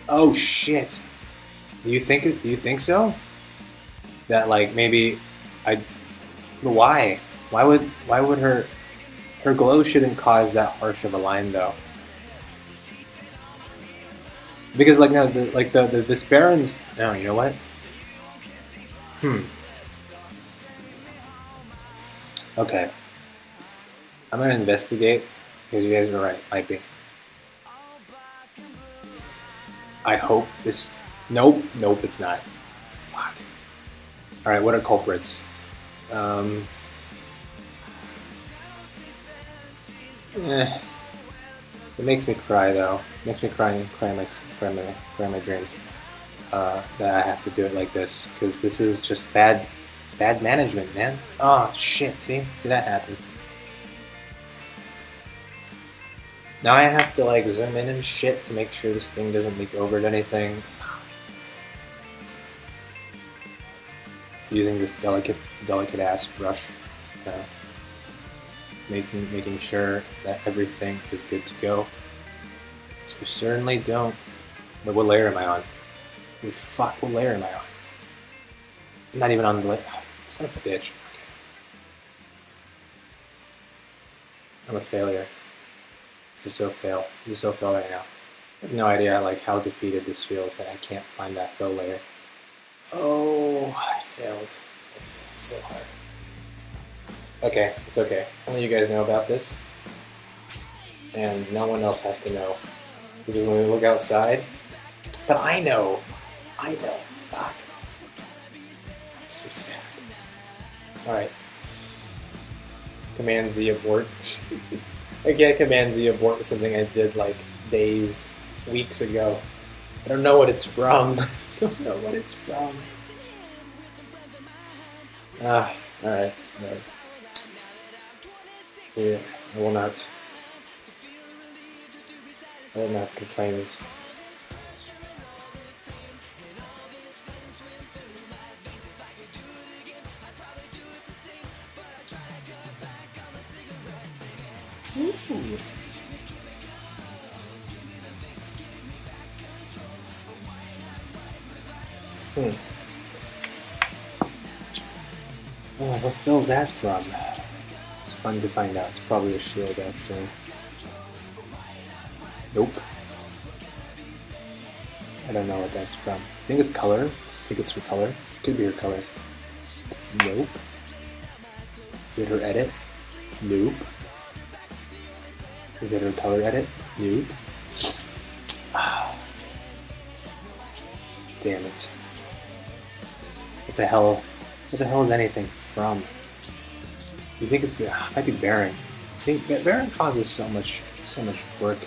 Oh shit. Do you think so? That like maybe I why? Why would her glow shouldn't cause that harsh of a line though? Because like no this Baron's no, you know what? Okay. I'm gonna investigate because you guys are right, might be. I hope this nope, it's not. Fuck. Alright, what are culprits? Eh. It makes me cry though. It makes me cry my dreams. That I have to do it like this because this is just bad management, man. Oh shit! See that happens. Now I have to like zoom in and shit to make sure this thing doesn't leak over to anything. Using this delicate ass brush, making sure that everything is good to go. Because we certainly don't. But what layer am I on? Holy fuck! What layer am I on? I'm not even on the layer. Oh, son of a bitch. Okay. I'm a failure. This is so fail. This is so fail right now. I have no idea like how defeated this feels that I can't find that fill layer. Oh, I failed. I failed so hard. Okay, it's okay. Only you guys know about this. And no one else has to know. Because when we look outside... But I know. Fuck. I'm so sad. Alright. Command Z abort. I can't Command Z abort with something I did like days, weeks ago. I don't know what it's from. I don't know what it's from. Alright. No. Yeah, I will not complain. Ooh. Oh, what fill's that from? It's fun to find out. It's probably a shield, actually. Nope. I don't know what that's from. I think it's color. I think it's her color. Could be her color. Nope. Is it her edit? Nope. Is it her color edit? Nope. Damn it. What the hell? What the hell is anything from? You think it's might be Baron? See, Baron causes so much work,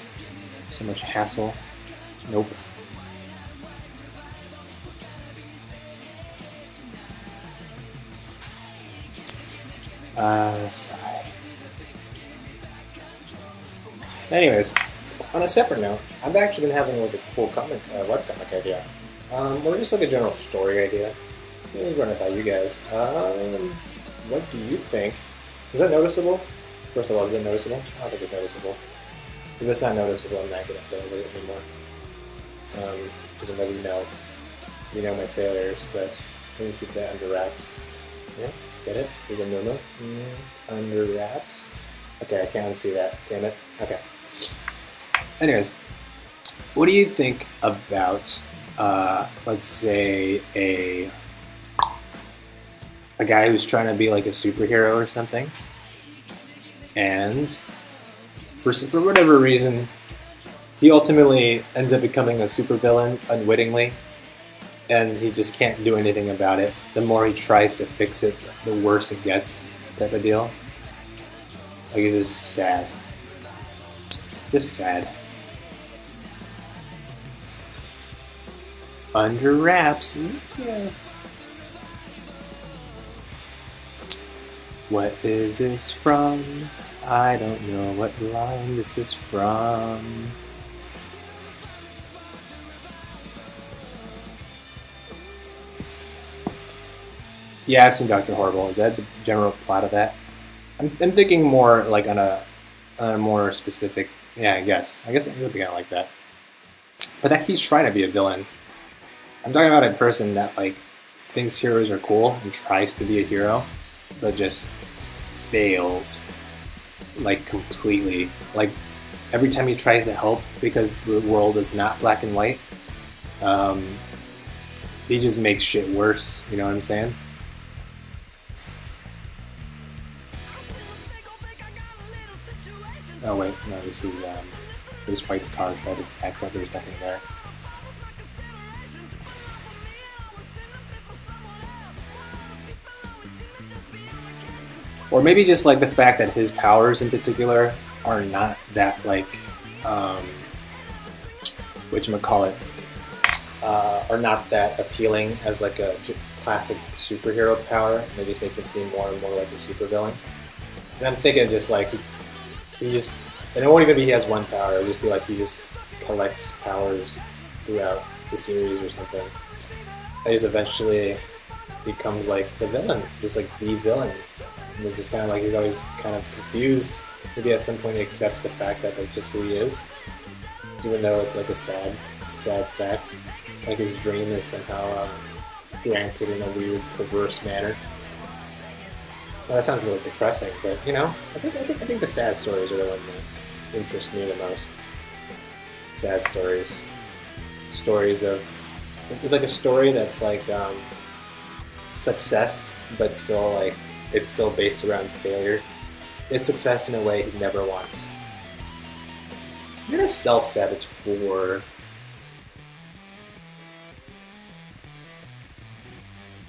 so much hassle. Nope. Sigh. Anyways, on a separate note, I've actually been having like a cool webcomic idea, or just like a general story idea. Let me run it by you guys. What do you think? Is that noticeable? First of all, is it noticeable? I don't think it's noticeable. If it's not noticeable, I'm not going to fail it anymore. Even though we know my failures, but I'm going to keep that under wraps. Yeah, get it? There's a no-no. Under wraps. Okay, I can't unsee that. Damn it. Okay. Anyways, what do you think about, let's say, a guy who's trying to be like a superhero or something, and for whatever reason, he ultimately ends up becoming a supervillain unwittingly, and he just can't do anything about it. The more he tries to fix it, the worse it gets, type of deal. Like, it's just sad. Just sad. Under wraps. Yeah. What is this from? I don't know what line this is from. Yeah, I've seen Dr. Horrible. Is that the general plot of that? I'm thinking more like on a more specific. Yeah, I guess it'll be kind of like that. but that he's trying to be a villain. I'm talking about a person that like thinks heroes are cool and tries to be a hero, but just fails like completely. Like every time he tries to help because the world is not black and white, he just makes shit worse. You know what I'm saying? Oh wait, no, this fight's caused by the fact that there's nothing there. Or maybe just like the fact that his powers in particular are not that like, whatchamacallit, are not that appealing as like a classic superhero power. It just makes him seem more and more like a supervillain. And I'm thinking just like he just, and it won't even be he has one power. It'll just be like he just collects powers throughout the series or something. And just eventually becomes like the villain, just like the villain. And it's just kind of like he's always kind of confused. Maybe at some point he accepts the fact that that's just who he is, even though it's like a sad fact. Like his dream is somehow granted in a weird, perverse manner. Well, that sounds really depressing, but you know, I think the sad stories are the one that interest me the most. Sad stories, stories of, it's like a story that's like success, but still like it's still based around failure. It's success in a way he never wants. I'm gonna self-saboteur.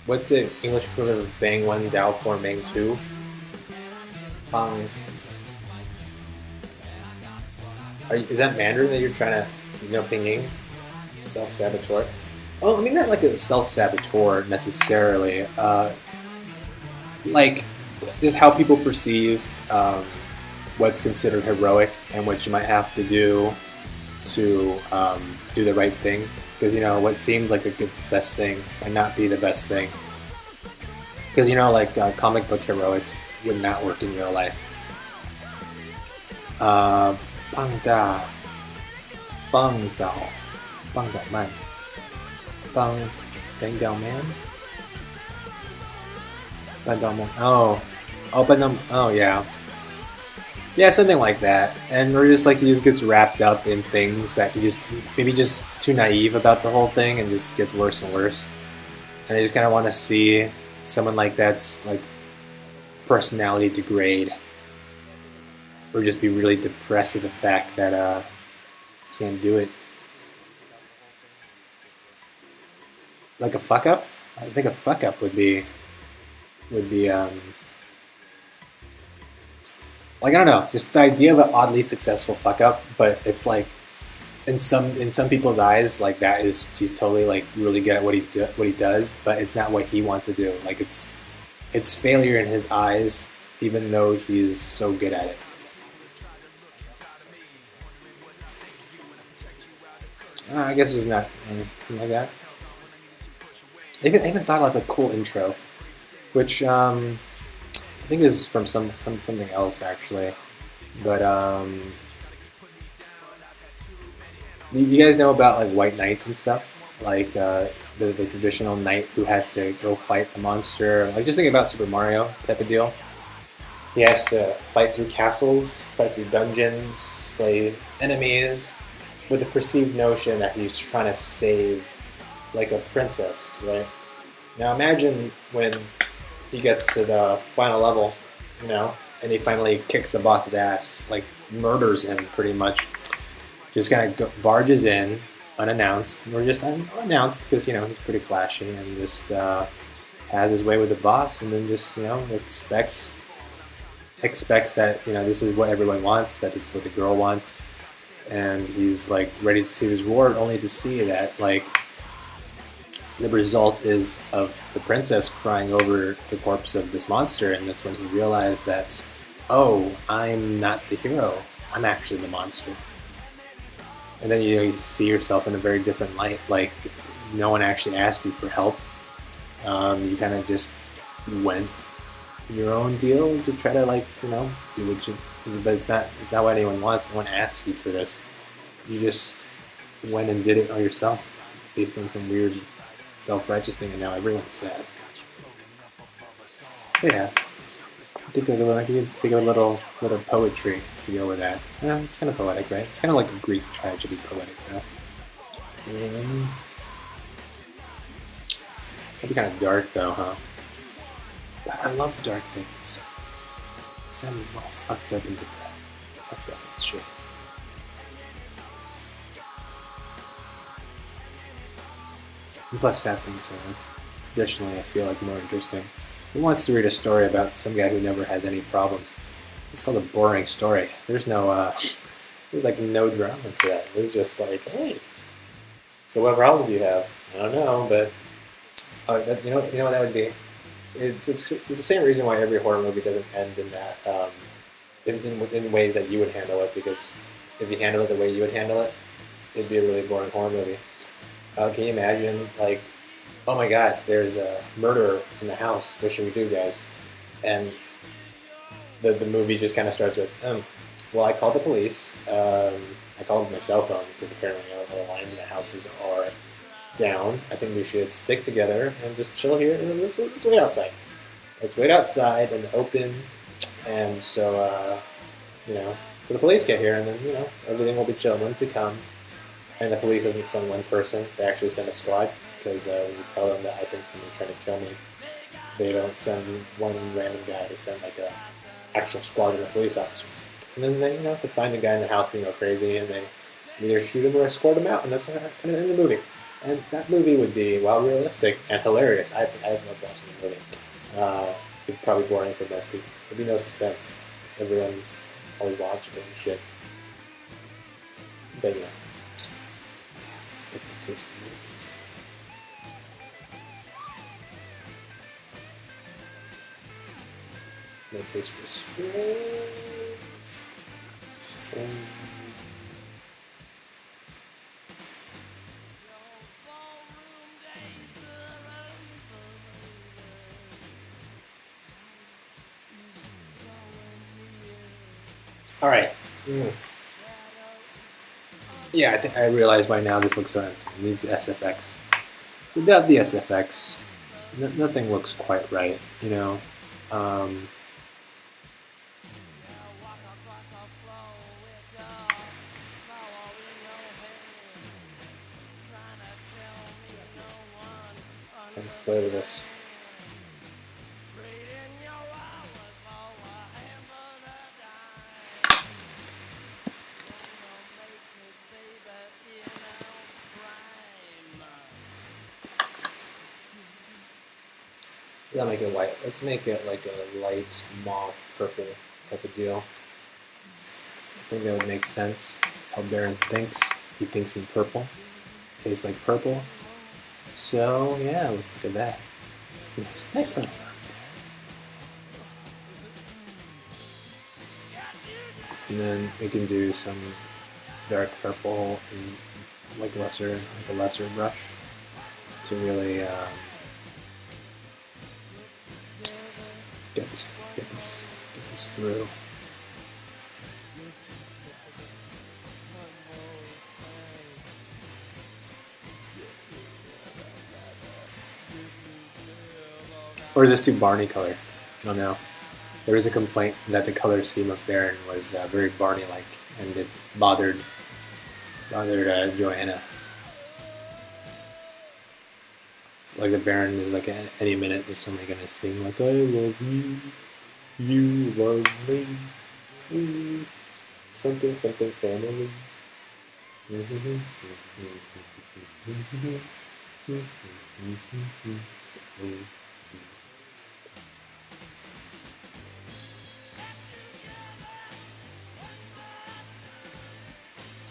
What's the English equivalent of Bang 1 Dao 4 Mang 2? Bang. Is that Mandarin that you're trying to, pinging? Self-saboteur? Oh, I mean not like a self-saboteur necessarily. Like, just how people perceive what's considered heroic and what you might have to do to do the right thing. Because, what seems like the best thing might not be the best thing. Because, like comic book heroics would not work in real life. Bang Da. Bang Dao. Bang Dao Man. Bang Dao Man? Bang Dao Man. Oh, yeah. Yeah, something like that. And we're just like he just gets wrapped up in things that he just maybe just too naive about the whole thing and just gets worse and worse. And I just kind of want to see someone like that's like personality degrade, or just be really depressed at the fact that he can't do it. Like a fuck up? I think a fuck up would be like, I don't know, just the idea of an oddly successful fuck up, but it's like in some people's eyes, like that is he's totally like really good at what he does, but it's not what he wants to do. Like it's failure in his eyes, even though he's so good at it. I guess it's not something like that. I even thought of like a cool intro, which I think this is from something else actually, but you guys know about like white knights and stuff, like the traditional knight who has to go fight the monster. Like just think about Super Mario type of deal. He has to fight through castles, fight through dungeons, slay enemies, with the perceived notion that he's trying to save like a princess, right? Now imagine when he gets to the final level, and he finally kicks the boss's ass, like murders him pretty much. Just kind of barges in unannounced, or just unannounced because he's pretty flashy and just has his way with the boss, and then just expects that this is what everyone wants, that this is what the girl wants, and he's like ready to see his reward, only to see that like the result is of the princess crying over the corpse of this monster, and that's when he realized that, oh, I'm not the hero, I'm actually the monster. And then you see yourself in a very different light, like no one actually asked you for help. You kind of just went your own deal to try to do what you, but it's not what anyone wants. No one asks you for this. You just went and did it all yourself based on some weird self-righteous thing, and now everyone's sad. So yeah, think of a little poetry to go with that. Yeah, it's kind of poetic, right? It's kind of like a Greek tragedy poetic, you know? It'd be kind of dark though, huh? But I love dark things. Cause I'm all fucked up and depressed. Fucked up and shit. And plus sad things are additionally I feel like more interesting. Who wants to read a story about some guy who never has any problems? It's called a boring story. There's no there's like no drama to that. It's just like, hey, so what problem do you have? I don't know, but you know what that would be. It's the same reason why every horror movie doesn't end in that in ways that you would handle it. Because if you handle it the way you would handle it, it'd be a really boring horror movie. Can you imagine, like, oh my God, there's a murderer in the house. What should we do, guys? And the movie just kind of starts with, well, I called the police. I called my cell phone because apparently all the lines in the houses are down. I think we should stick together and just chill here. And let's wait outside. Let's wait outside and open. And so, so the police get here, and then, everything will be chill. Once they come, and the police doesn't send one person, they actually send a squad, because when you tell them that I think someone's trying to kill me, they don't send one random guy. They send like a actual squad of police officers. And then they, they find the guy in the house being all crazy, and they either shoot him or escort him out, and that's kind of the end of the movie. And that movie would be, while realistic and hilarious, I think I'd love watching the movie. It'd be probably boring for most people. There'd be no suspense. Everyone's always watching it and shit. But yeah, different taste in movies. My taste was strange. All right. Yeah, I think I realize by now this looks so empty. It needs the SFX. Without the SFX, nothing looks quite right. Play with this. Let's make it white. Let's make it like a light mauve purple type of deal. I think that would make sense. That's how Baron thinks. He thinks in purple. Tastes like purple. So yeah, let's look at that. It's nice little purple. And then we can do some dark purple and like a lesser brush to really get this through. Or is this too Barney colored? I don't know. There was a complaint that the color scheme of Baron was very Barney-like, and it bothered Joanna. So, like the Baron is like at any minute just somebody gonna sing like I love you, you love me, something family.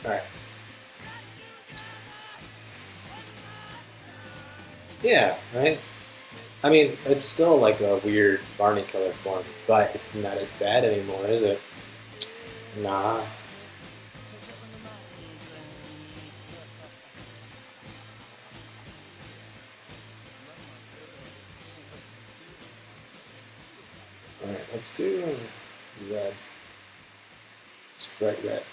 Alright. Yeah, right? I mean, it's still like a weird Barney color form, but it's not as bad anymore, is it? Nah. Alright, let's do red. It's bright red.